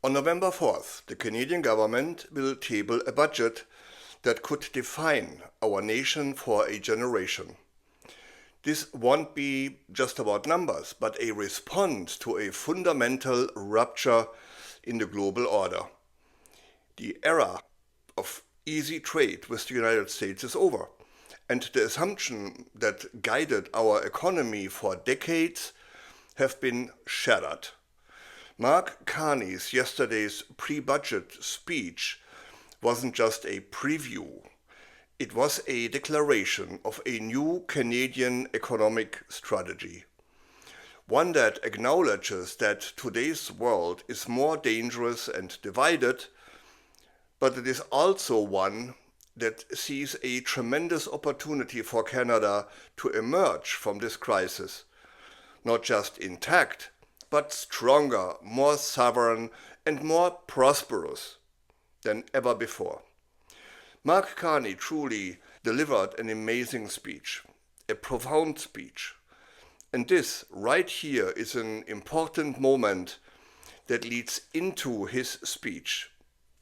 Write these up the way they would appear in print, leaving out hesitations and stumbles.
On November 4th, the Canadian government will table a budget that could define our nation for a generation. This won't be just about numbers, but a response to a fundamental rupture in the global order. The era of easy trade with the United States is over, and the assumption that guided our economy for decades have been shattered. Mark Carney's yesterday's pre-budget speech wasn't just a preview. It was a declaration of a new Canadian economic strategy. One that acknowledges that today's world is more dangerous and divided, but it is also one that sees a tremendous opportunity for Canada to emerge from this crisis, not just intact, but stronger, more sovereign, and more prosperous than ever before. Mark Carney truly delivered an amazing speech, a profound speech. And this right here is an important moment that leads into his speech.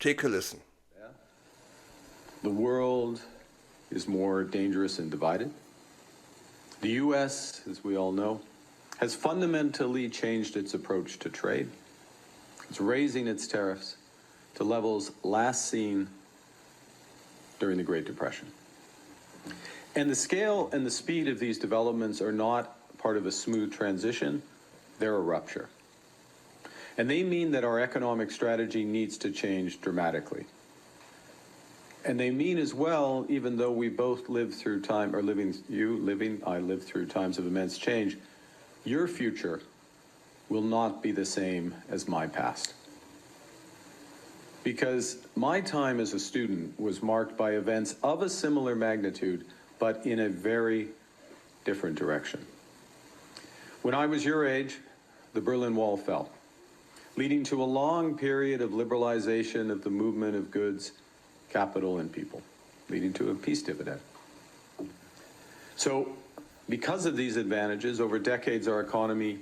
Take a listen. The world is more dangerous and divided. The U.S., as we all know, has fundamentally changed its approach to trade. It's raising its tariffs to levels last seen during the Great Depression. And the scale and the speed of these developments are not part of a smooth transition, they're a rupture. And they mean that our economic strategy needs to change dramatically. And they mean as well, even though we both lived through I lived through times of immense change, your future will not be the same as my past. Because my time as a student was marked by events of a similar magnitude, but in a very different direction. When I was your age, the Berlin Wall fell, leading to a long period of liberalization of the movement of goods, capital, and people, leading to a peace dividend. So, because of these advantages, over decades our economy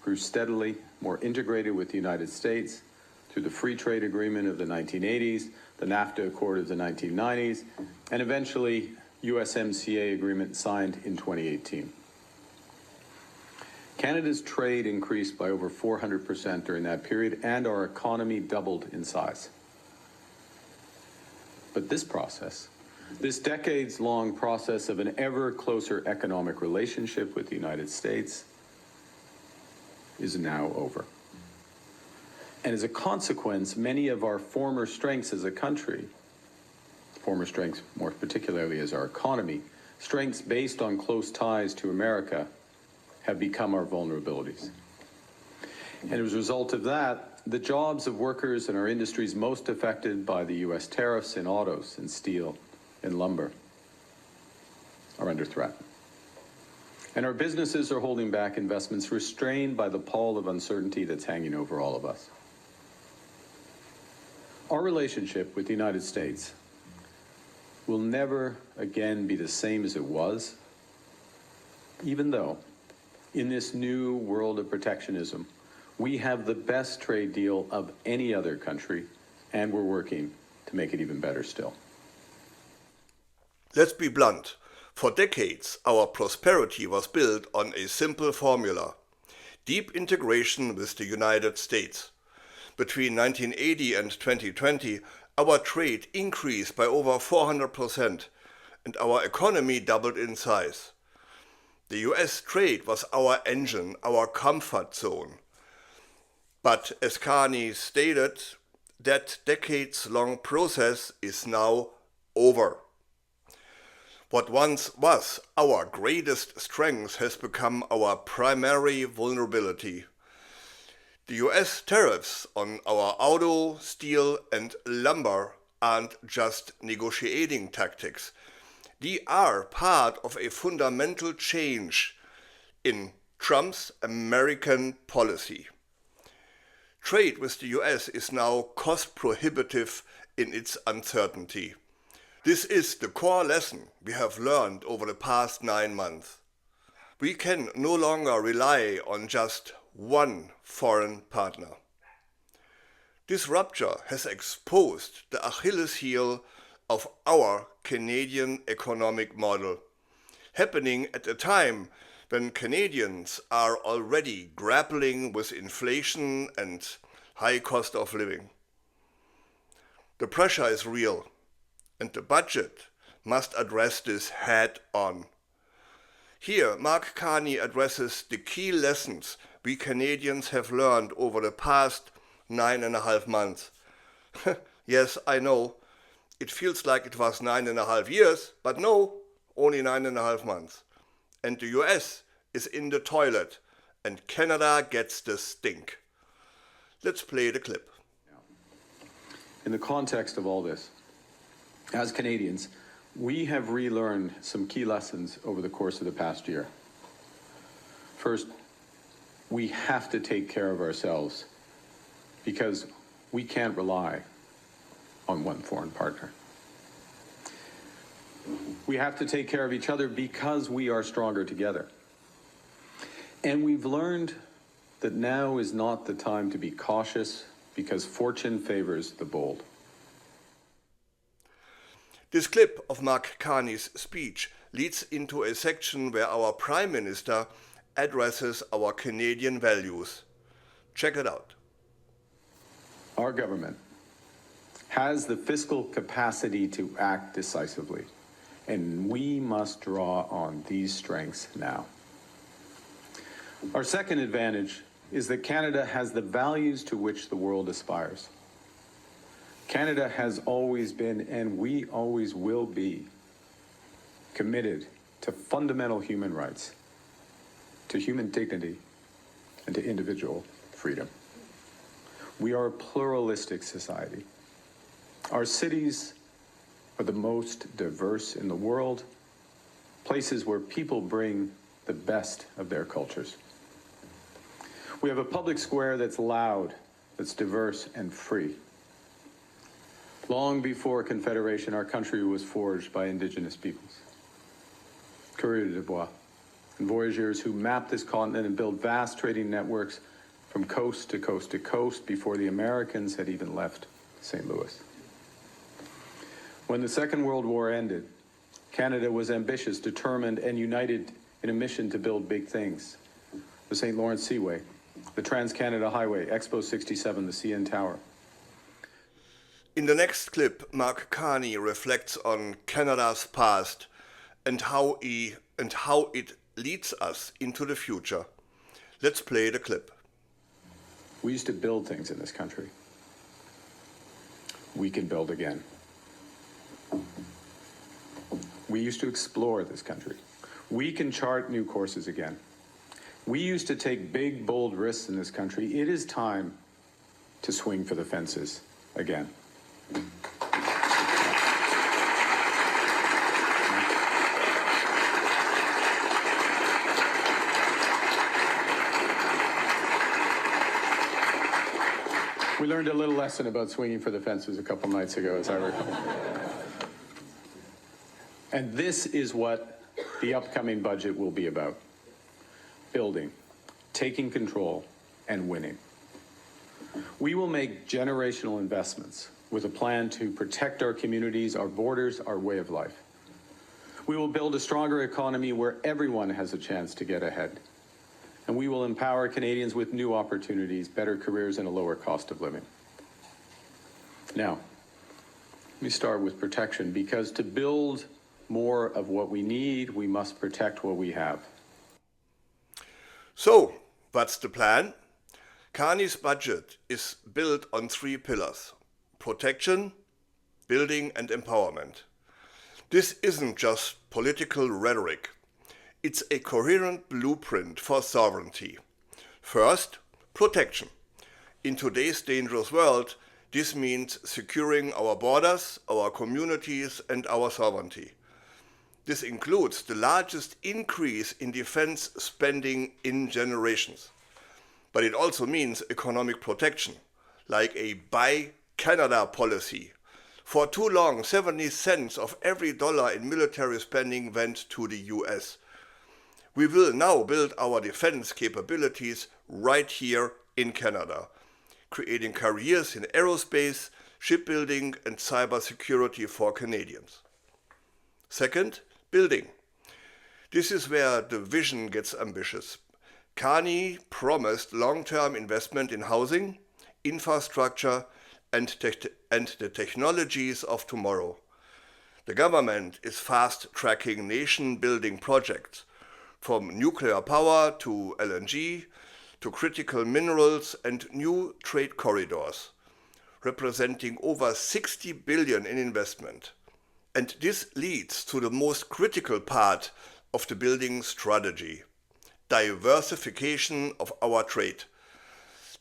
grew steadily more integrated with the United States through the Free Trade Agreement of the 1980s, the NAFTA Accord of the 1990s, and eventually USMCA agreement signed in 2018. Canada's trade increased by over 400% during that period, and our economy doubled in size. But this process, this decades-long process of an ever closer economic relationship with the United States, is now over. And as a consequence, many of our former strengths as a country, former strengths more particularly as our economy, strengths based on close ties to America, have become our vulnerabilities. And as a result of that, the jobs of workers in our industries most affected by the U.S. tariffs in autos and steel and lumber are under threat. And our businesses are holding back investments restrained by the pall of uncertainty that's hanging over all of us. Our relationship with the United States will never again be the same as it was, even though in this new world of protectionism, we have the best trade deal of any other country, and we're working to make it even better still. Let's be blunt. For decades, our prosperity was built on a simple formula: deep integration with the United States. Between 1980 and 2020, our trade increased by over 400%, and our economy doubled in size. The US trade was our engine, our comfort zone. But as Carney stated, that decades-long process is now over. What once was our greatest strength has become our primary vulnerability. The US tariffs on our auto, steel, and lumber aren't just negotiating tactics. They are part of a fundamental change in Trump's American policy. Trade with the US is now cost prohibitive in its uncertainty. This is the core lesson we have learned over the past 9 months. We can no longer rely on just one foreign partner. This rupture has exposed the Achilles heel of our Canadian economic model, happening at a time when Canadians are already grappling with inflation and high cost of living. The pressure is real, and the budget must address this head on. Here, Mark Carney addresses the key lessons we Canadians have learned over the past 9.5 months. Yes, I know, it feels like it was 9.5 years, but no, only 9.5 months. And the US is in the toilet, and Canada gets the stink. Let's play the clip. In the context of all this, as Canadians, we have relearned some key lessons over the course of the past year. First, we have to take care of ourselves because we can't rely on one foreign partner. We have to take care of each other because we are stronger together. And we've learned that now is not the time to be cautious because fortune favors the bold. This clip of Mark Carney's speech leads into a section where our Prime Minister addresses our Canadian values. Check it out. Our government has the fiscal capacity to act decisively, and we must draw on these strengths now. Our second advantage is that Canada has the values to which the world aspires. Canada has always been, and we always will be, committed to fundamental human rights, to human dignity, and to individual freedom. We are a pluralistic society. Our cities are the most diverse in the world, places where people bring the best of their cultures. We have a public square that's loud, that's diverse and free. Long before Confederation, our country was forged by Indigenous peoples, coureurs de bois, and voyageurs who mapped this continent and built vast trading networks from coast to coast to coast before the Americans had even left St. Louis. When the Second World War ended, Canada was ambitious, determined, and united in a mission to build big things. The St. Lawrence Seaway, the Trans-Canada Highway, Expo 67, the CN Tower. In the next clip, Mark Carney reflects on Canada's past and how it leads us into the future. Let's play the clip. We used to build things in this country. We can build again. We used to explore this country. We can chart new courses again. We used to take big, bold risks in this country. It is time to swing for the fences again. We learned a little lesson about swinging for the fences a couple nights ago, as I recall. And this is what the upcoming budget will be about. Building, taking control, and winning. We will make generational investments with a plan to protect our communities, our borders, our way of life. We will build a stronger economy where everyone has a chance to get ahead. And we will empower Canadians with new opportunities, better careers, and a lower cost of living. Now, let me start with protection, because to build more of what we need, we must protect what we have. So, what's the plan? Carney's budget is built on 3 pillars: protection, building, and empowerment. This isn't just political rhetoric. It's a coherent blueprint for sovereignty. First, protection. In today's dangerous world, this means securing our borders, our communities, and our sovereignty. This includes the largest increase in defense spending in generations. But it also means economic protection, like a Buy Canada policy. For too long, 70 cents of every dollar in military spending went to the US. We will now build our defense capabilities right here in Canada. creating careers in aerospace, shipbuilding and cybersecurity for Canadians. Second, building. This is where the vision gets ambitious. Carney promised long-term investment in housing, infrastructure and the technologies of tomorrow. The government is fast-tracking nation-building projects, from nuclear power to LNG, to critical minerals and new trade corridors, representing over 60 billion in investment. And this leads to the most critical part of the building strategy: diversification of our trade.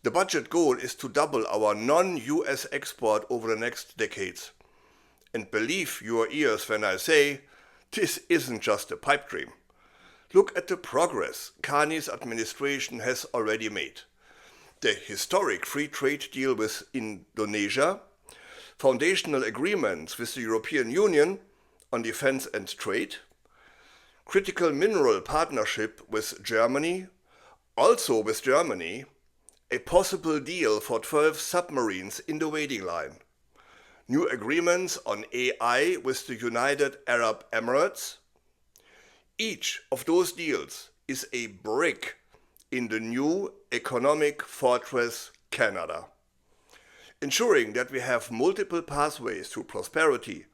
The budget goal is to double our non-US export over the next decades. And believe your ears when I say, this isn't just a pipe dream. Look at the progress Carney's administration has already made. The historic free trade deal with Indonesia, foundational agreements with the European Union on defense and trade, critical mineral partnership with Germany, also with Germany, a possible deal for 12 submarines in the waiting line, new agreements on AI with the United Arab Emirates. Each of those deals is a brick in the new economic fortress Canada, ensuring that we have multiple pathways to prosperity,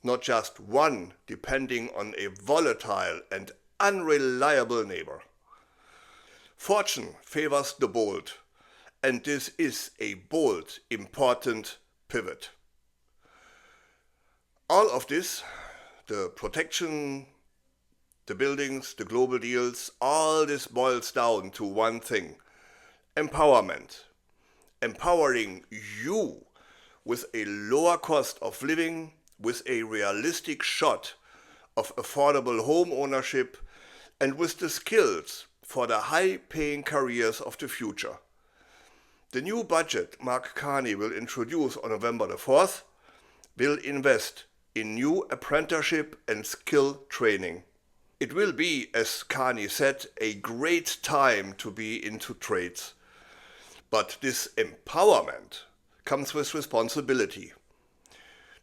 not just one depending on a volatile and unreliable neighbor. Fortune favors the bold, and this is a bold, important pivot. All of this, the protection, the buildings, the global deals, all this boils down to one thing: empowerment. Empowering you with a lower cost of living, with a realistic shot of affordable home ownership, and with the skills for the high-paying careers of the future. The new budget Mark Carney will introduce on November the 4th will invest in new apprenticeship and skill training. It will be, as Carney said, a great time to be into trades. But this empowerment comes with responsibility.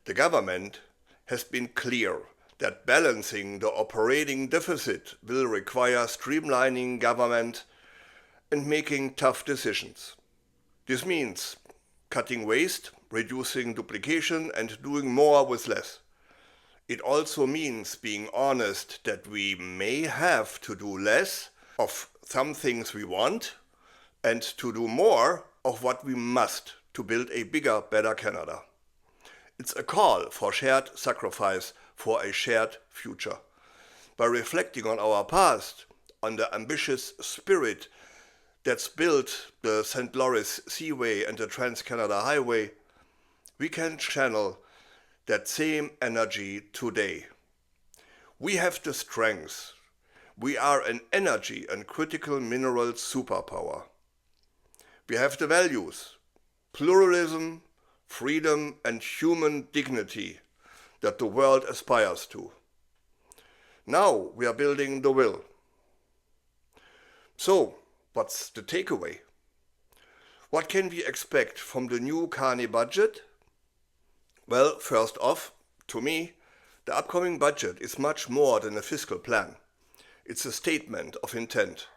The government has been clear that balancing the operating deficit will require streamlining government and making tough decisions. This means cutting waste, reducing duplication, and doing more with less. It also means being honest that we may have to do less of some things we want and to do more of what we must to build a bigger, better Canada. It's a call for shared sacrifice for a shared future. By reflecting on our past, on the ambitious spirit that's built the St. Lawrence Seaway and the Trans-Canada Highway, we can channel that same energy today. We have the strength. We are an energy and critical mineral superpower. We have the values: pluralism, freedom, and human dignity that the world aspires to. Now we are building the will. So, what's the takeaway? What can we expect from the new Carney budget? Well, first off, to me, the upcoming budget is much more than a fiscal plan. It's a statement of intent.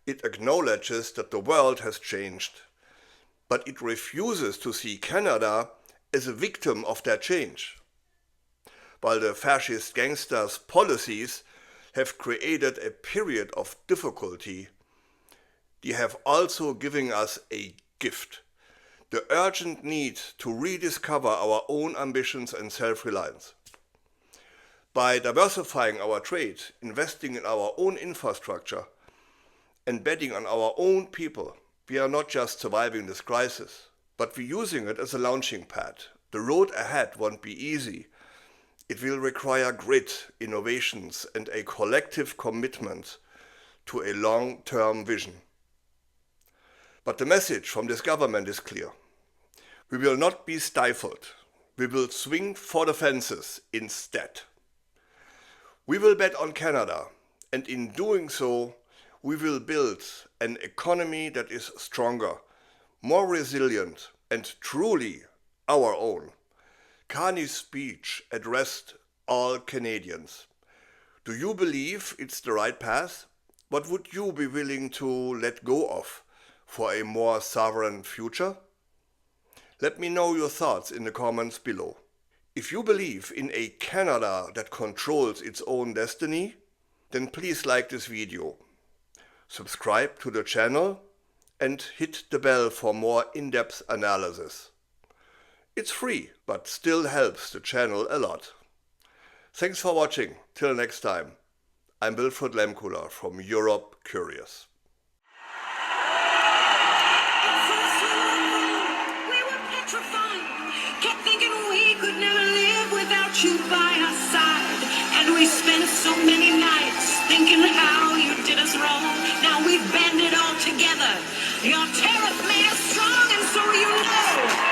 It acknowledges that the world has changed, but it refuses to see Canada as a victim of that change. While the fascist gangsters' policies have created a period of difficulty, they have also given us a gift: the urgent need to rediscover our own ambitions and self-reliance. By diversifying our trade, investing in our own infrastructure, and betting on our own people, we are not just surviving this crisis, but we're using it as a launching pad. The road ahead won't be easy. It will require grit, innovations, and a collective commitment to a long-term vision. But the message from this government is clear. We will not be stifled. We will swing for the fences instead. We will bet on Canada, and in doing so, we will build an economy that is stronger, more resilient, and truly our own. Carney's speech addressed all Canadians. Do you believe it's the right path? What would you be willing to let go of for a more sovereign future? Let me know your thoughts in the comments below. If you believe in a Canada that controls its own destiny, then please like this video, subscribe to the channel, and hit the bell for more in-depth analysis. It's free, but still helps the channel a lot. Thanks for watching. Till next time. I'm Wilfried Lemkuler from Europe Curious. You by our side, and we spent so many nights thinking how you did us wrong. Now we've banded all together. Your tariff made us strong, and so you know